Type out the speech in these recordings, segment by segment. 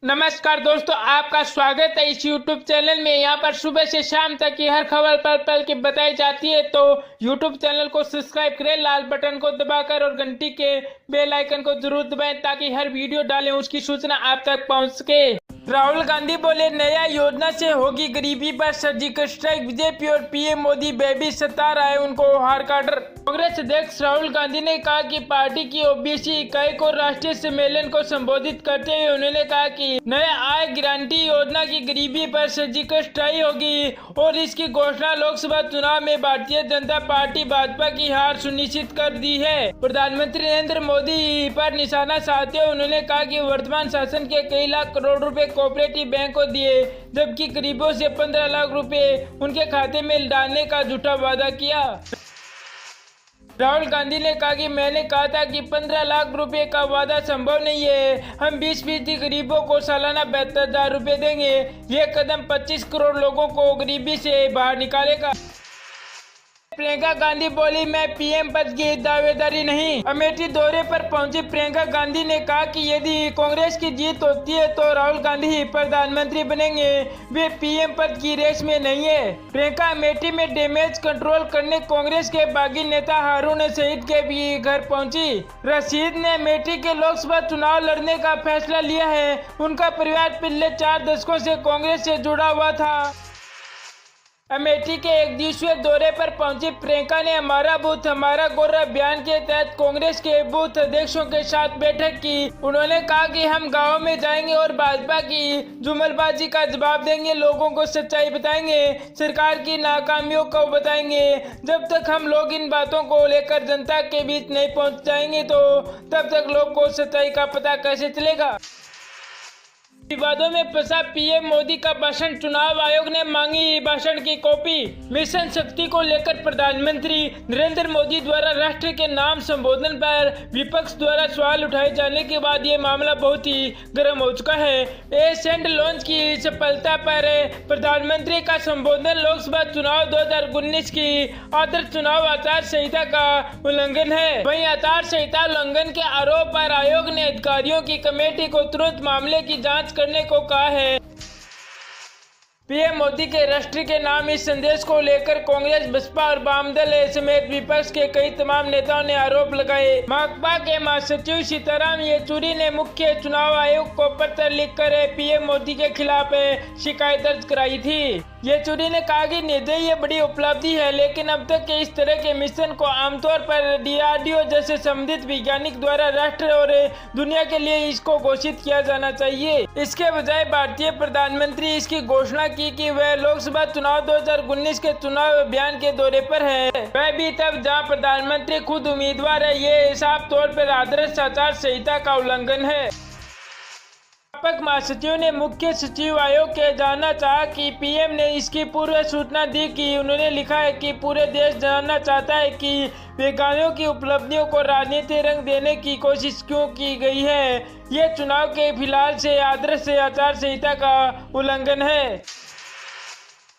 नमस्कार दोस्तों, आपका स्वागत है इस YouTube चैनल में। यहाँ पर सुबह से शाम तक की हर खबर पल पल की बताई जाती है, तो YouTube चैनल को सब्सक्राइब करें, लाल बटन को दबाकर, और घंटी के बेल आइकन को जरूर दबाएं ताकि हर वीडियो डालें उसकी सूचना आप तक पहुँच सके। राहुल गांधी बोले, नया योजना से होगी गरीबी पर सर्जिकल स्ट्राइक। बीजेपी और पीएम मोदी बेबी सता रहा है उनको हार काटर। कांग्रेस अध्यक्ष राहुल गांधी ने कहा कि पार्टी की ओबीसी इकाई को राष्ट्रीय सम्मेलन को संबोधित करते हुए उन्होंने कहा कि नया आय गारंटी योजना की गरीबी पर सर्जिकल स्ट्राइक होगी और इसकी घोषणा लोकसभा चुनाव में भारतीय जनता पार्टी भाजपा की हार सुनिश्चित कर दी है। प्रधानमंत्री नरेंद्र मोदी पर निशाना साधते हुए उन्होंने कहा कि वर्तमान शासन के कई लाख करोड़ रुपए कोऑपरेटिव बैंक को दिए, जबकि गरीबों से 15 लाख रुपए उनके खाते में डालने का झूठा वादा किया। राहुल गांधी ने कहा कि मैंने कहा था कि 15 लाख रुपए का वादा संभव नहीं है। हम 20% गरीबों को सालाना 72,000 रुपए देंगे। ये कदम 25 करोड़ लोगों को गरीबी से बाहर निकालेगा। प्रियंका गांधी बोली, मैं पीएम पद की दावेदारी नहीं। अमेठी दौरे पर पहुंची प्रियंका गांधी ने कहा कि यदि कांग्रेस की जीत होती है तो राहुल गांधी ही प्रधानमंत्री बनेंगे, वे पीएम पद की रेस में नहीं है। प्रियंका अमेठी में डैमेज कंट्रोल करने कांग्रेस के बागी नेता हारून रशीद के भी घर पहुंची। रशीद ने अमेठी के लोकसभा चुनाव लड़ने का फैसला लिया है। उनका परिवार पिछले 4 दशकों से कांग्रेस से जुड़ा हुआ था। अमेठी के एक दिवसीय दौरे पर पहुंची प्रियंका ने हमारा बूथ हमारा गौरव अभियान के तहत कांग्रेस के बूथ अध्यक्षों के साथ बैठक की। उन्होंने कहा कि हम गांव में जाएंगे और भाजपा की जुमलबाजी का जवाब देंगे, लोगों को सच्चाई बताएंगे, सरकार की नाकामियों को बताएंगे। जब तक हम लोग इन बातों को लेकर जनता के बीच नहीं पहुँच जाएंगे तो तब तक लोग को सच्चाई का पता कैसे चलेगा। विवादों में फंसा पीएम मोदी का भाषण, चुनाव आयोग ने मांगी भाषण की कॉपी। मिशन शक्ति को लेकर प्रधानमंत्री नरेंद्र मोदी द्वारा राष्ट्र के नाम संबोधन पर विपक्ष द्वारा सवाल उठाए जाने के बाद ये मामला बहुत ही गर्म हो चुका है। एसेंड लॉन्च की सफलता पर प्रधानमंत्री का संबोधन लोकसभा चुनाव 2019 की आदर्श चुनाव आचार संहिता का उल्लंघन है। वहीं आचार संहिता उल्लंघन के आरोप पर आयोग ने अधिकारियों की कमेटी को तुरंत मामले की जांच करने को कहा है। पीएम मोदी के राष्ट्र के नाम इस संदेश को लेकर कांग्रेस, बसपा और वामदल समेत विपक्ष के कई तमाम नेताओं ने आरोप लगाए। माकपा के महासचिव सीताराम येचुरी ने मुख्य चुनाव आयोग को पत्र लिखकर पीएम मोदी के खिलाफ शिकायत दर्ज कराई थी। येचुरी ने कहा कि निर्दयी ये बड़ी उपलब्धि है, लेकिन अब तक के इस तरह के मिशन को आमतौर पर डीआरडीओ जैसे संबंधित वैज्ञानिक द्वारा राष्ट्र और दुनिया के लिए इसको घोषित किया जाना चाहिए। इसके बजाय भारतीय प्रधानमंत्री इसकी घोषणा की कि वह लोकसभा चुनाव 2019 के चुनाव अभियान के दौरे पर है, वह भी तब जहां प्रधानमंत्री खुद उम्मीदवार है। ये साफ तौर पर आदर्श आचार संहिता का उल्लंघन है। महासचिव ने मुख्य सचिव आयोग के जानना चाहा कि पीएम ने इसकी पूर्व सूचना दी कि उन्होंने लिखा है कि पूरे देश जानना चाहता है कि वैज्ञानिकों की उपलब्धियों को राजनीतिक रंग देने की कोशिश क्यों की गई है। ये चुनाव के फिलहाल से आदर्श आचार संहिता का उल्लंघन है।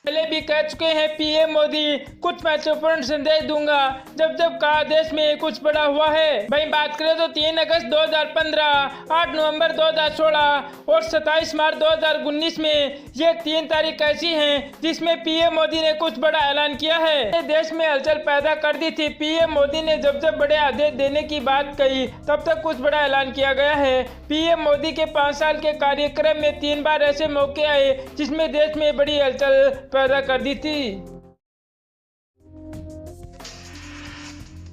पहले भी कह चुके हैं पीएम मोदी, कुछ महत्वपूर्ण संदेश दूंगा जब जब कहा देश में कुछ बड़ा हुआ है। वहीं बात करें तो 3 अगस्त 2015, 8 नवंबर 2016 और 27 मार्च 2019 में ये 3 तारीख ऐसी हैं जिसमें पीएम मोदी ने कुछ बड़ा ऐलान किया है। देश में हलचल पैदा कर दी थी। पीएम मोदी ने जब जब बड़े आदेश देने की बात कही तब तक कुछ बड़ा ऐलान किया गया है। पीएम मोदी के 5 साल के कार्यक्रम में 3 बार ऐसे मौके आए जिसमें देश में बड़ी हलचल पैदा कर दी थी।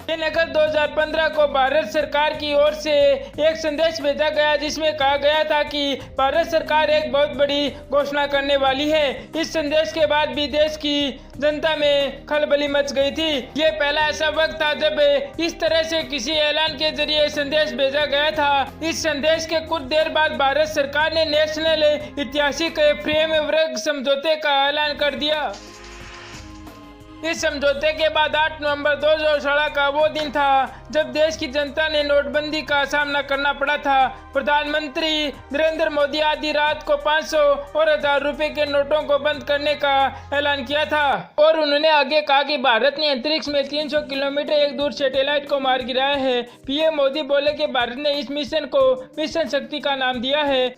3 अगस्त 2015 को भारत सरकार की ओर से एक संदेश भेजा गया जिसमें कहा गया था कि भारत सरकार एक बहुत बड़ी घोषणा करने वाली है। इस संदेश के बाद भी देश की जनता में खलबली मच गई थी। ये पहला ऐसा वक्त था जब इस तरह से किसी ऐलान के जरिए संदेश भेजा गया था। इस संदेश के कुछ देर बाद भारत सरकार ने नेशनल ऐतिहासिक फ्रेमवर्क समझौते का ऐलान कर दिया। इस समझौते के बाद 8 नवंबर 2016 का वो दिन था जब देश की जनता ने नोटबंदी का सामना करना पड़ा था। प्रधानमंत्री नरेंद्र मोदी आधी रात को 500 और 1000 रुपए के नोटों को बंद करने का ऐलान किया था और उन्होंने आगे कहा कि भारत ने अंतरिक्ष में 300 किलोमीटर एक दूर सैटेलाइट को मार गिराया है। पीएम मोदी बोले कि भारत ने इस मिशन को मिशन शक्ति का नाम दिया है।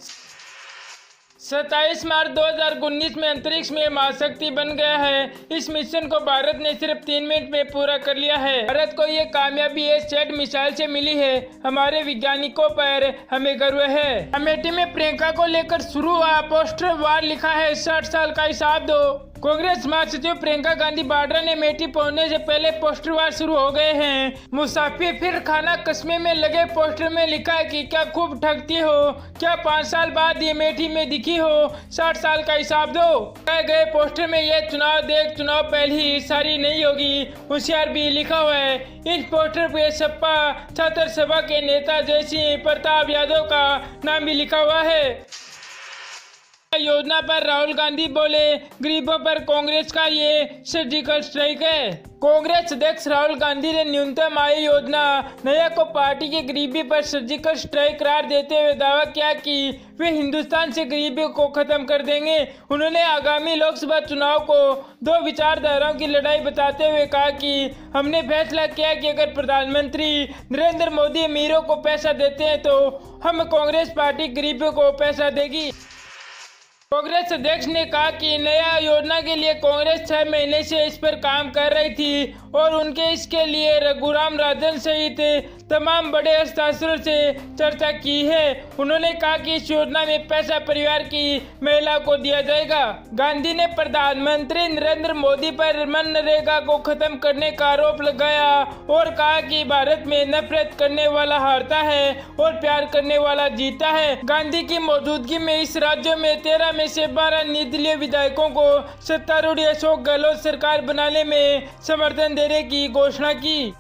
27 मार्च 2019 में अंतरिक्ष में महाशक्ति बन गया है। इस मिशन को भारत ने सिर्फ 3 मिनट में पूरा कर लिया है। भारत को ये कामयाबी एसैट मिसाइल से मिली है। हमारे वैज्ञानिकों पर हमें गर्व है। अमेठी में प्रियंका को लेकर शुरू हुआ पोस्टर वार, लिखा है 60 साल का हिसाब दो। कांग्रेस महासचिव प्रियंका गांधी वाड्रा ने अमेठी पहुंचने से पहले पोस्टर वार शुरू हो गए हैं। मुसाफिर फिर खाना कस्मे में लगे पोस्टर में लिखा है कि क्या खूब ठगती हो, क्या 5 साल बाद ये अमेठी में दिखी हो, 60 साल का हिसाब दो। कहे गए पोस्टर में ये चुनाव देख, चुनाव पहले ही सारी नहीं होगी, होशियार भी लिखा हुआ है। इस पोस्टर पे सपा छात्र सभा के नेता जयसिंह प्रताप यादव का नाम भी लिखा हुआ है। योजना पर राहुल गांधी बोले, गरीबों पर कांग्रेस का ये सर्जिकल स्ट्राइक है। कांग्रेस अध्यक्ष राहुल गांधी ने न्यूनतम आय योजना नया को पार्टी की गरीबी पर सर्जिकल स्ट्राइक करार देते हुए दावा किया कि वे हिंदुस्तान से गरीबी को खत्म कर देंगे। उन्होंने आगामी लोकसभा चुनाव को 2 विचारधाराओं की लड़ाई बताते हुए कहा कि हमने फैसला किया कि अगर प्रधानमंत्री नरेंद्र मोदी अमीरों को पैसा देते हैं तो हम कांग्रेस पार्टी गरीबों को पैसा देगी। कांग्रेस अध्यक्ष ने कहा कि नया योजना के लिए कांग्रेस 6 महीने से इस पर काम कर रही थी और उनके इसके लिए रघुराम राजन सहित तमाम बड़े हस्ताक्षरों से चर्चा की है। उन्होंने कहा कि इस योजना में पैसा परिवार की महिला को दिया जाएगा। गांधी ने प्रधानमंत्री नरेंद्र मोदी पर मनरेगा को खत्म करने का आरोप लगाया और कहा कि भारत में नफरत करने वाला हारता है और प्यार करने वाला जीता है। गांधी की मौजूदगी में इस राज्य में 13 में से 12 निर्दलीय विधायकों को सत्तारूढ़ अशोक गहलोत सरकार बनाने में समर्थन देने की घोषणा की।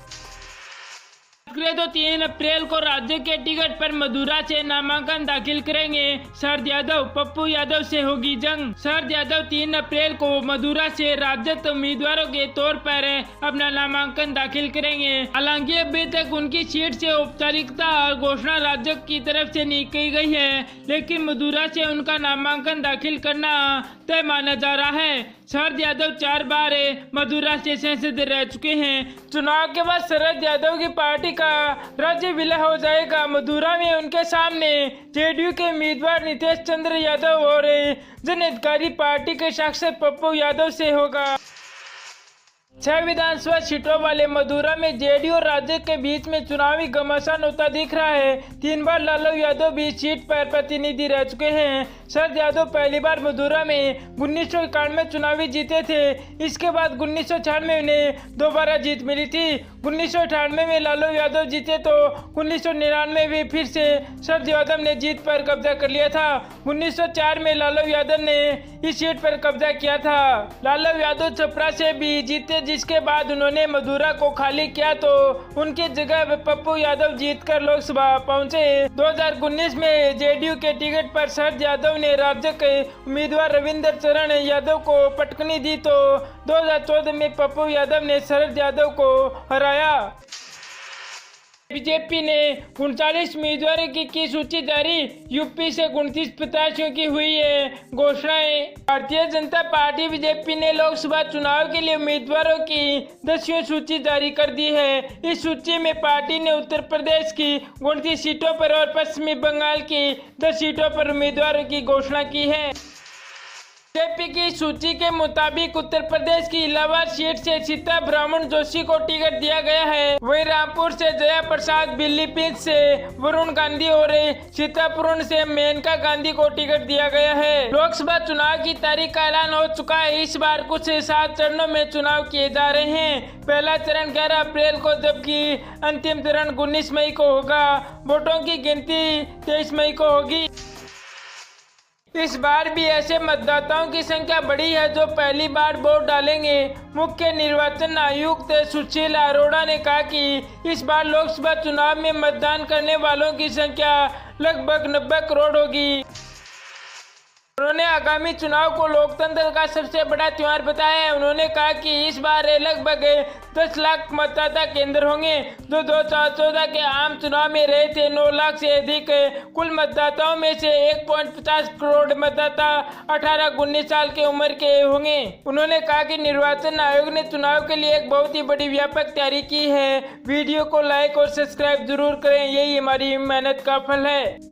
तो 3 अप्रैल को राज्य के टिकट पर मथुरा से नामांकन दाखिल करेंगे शरद यादव। पप्पू यादव से होगी जंग। शरद यादव 3 अप्रैल को मथुरा से राजद उम्मीदवारों के तौर पर अपना नामांकन दाखिल करेंगे। हालांकि अभी तक उनकी सीट से औपचारिकता और घोषणा राज्य की तरफ से नहीं की गई है, लेकिन मथुरा से उनका नामांकन दाखिल करना तय माना जा रहा है। शरद यादव 4 बार मथुरा से सांसद रह चुके हैं। चुनाव के बाद शरद यादव की पार्टी का राज्य विलय हो जाएगा। मथुरा में उनके सामने जेडीयू के उम्मीदवार नीतीश चंद्र यादव और जन अधिकारी पार्टी के सांसद पप्पू यादव से होगा। 6 विधानसभा सीटों वाले मथुरा में जेडीयू और राज्य के बीच में चुनावी घमासान होता दिख रहा है। 3 बार लालू यादव भी सीट पर प्रतिनिधि रह चुके हैं। शरद यादव पहली बार मथुरा में 1991 में चुनावी जीते थे। इसके बाद 1996 में उन्हें दोबारा जीत मिली थी। 1998 में लालू यादव जीते तो 1999 में फिर से शरद यादव ने जीत पर कब्जा कर लिया था। 1904 में लालू यादव ने इस सीट पर कब्जा किया था। लालू यादव छपरा से भी जीते, जिसके बाद उन्होंने मथुरा को खाली किया तो उनकी जगह पप्पू यादव जीतकर लोकसभा पहुंचे। 2019 में जेडीयू के टिकट पर शरद यादव ने राज्य के उम्मीदवार रविंद्र चरण यादव को पटकनी दी तो 2014 में पप्पू यादव ने शरद यादव को हराया। बीजेपी ने 39 उम्मीदवारों की सूची जारी। यूपी से 29 प्रत्याशियों की हुई है घोषणाएं। भारतीय जनता पार्टी बीजेपी ने लोकसभा चुनाव के लिए उम्मीदवारों की 10वीं सूची जारी कर दी है। इस सूची में पार्टी ने उत्तर प्रदेश की 29 सीटों पर और पश्चिमी बंगाल की 10 सीटों पर उम्मीदवारों की घोषणा की है। बीजेपी की सूची के मुताबिक उत्तर प्रदेश की इलाहाबाद सीट से सीता ब्राह्मण जोशी को टिकट दिया गया है। वहीं रामपुर से जया प्रसाद, पीलीभीत से वरुण गांधी और सीतापुर से मेनका गांधी को टिकट दिया गया है। लोकसभा चुनाव की तारीख का ऐलान हो चुका है। इस बार कुछ 7 चरणों में चुनाव किए जा रहे हैं। पहला चरण 11 अप्रैल को, जबकि अंतिम चरण 19 मई को होगा। वोटों की गिनती 23 मई को होगी। इस बार भी ऐसे मतदाताओं की संख्या बढ़ी है जो पहली बार वोट डालेंगे। मुख्य निर्वाचन आयुक्त सुशील अरोड़ा ने कहा कि इस बार लोकसभा चुनाव में मतदान करने वालों की संख्या लगभग 90 करोड़ होगी। उन्होंने आगामी चुनाव को लोकतंत्र का सबसे बड़ा त्योहार बताया है। उन्होंने कहा कि इस बार लगभग 10 लाख मतदाता केंद्र होंगे जो 2014 के आम चुनाव में रहे थे। 9 लाख से अधिक कुल मतदाताओं में से 1.50 करोड़ मतदाता 18-19 साल की उम्र के होंगे। उन्होंने कहा कि निर्वाचन आयोग ने चुनाव के लिए एक बहुत ही बड़ी व्यापक तैयारी की है। वीडियो को लाइक और सब्सक्राइब जरूर करें, यही हमारी मेहनत का फल है।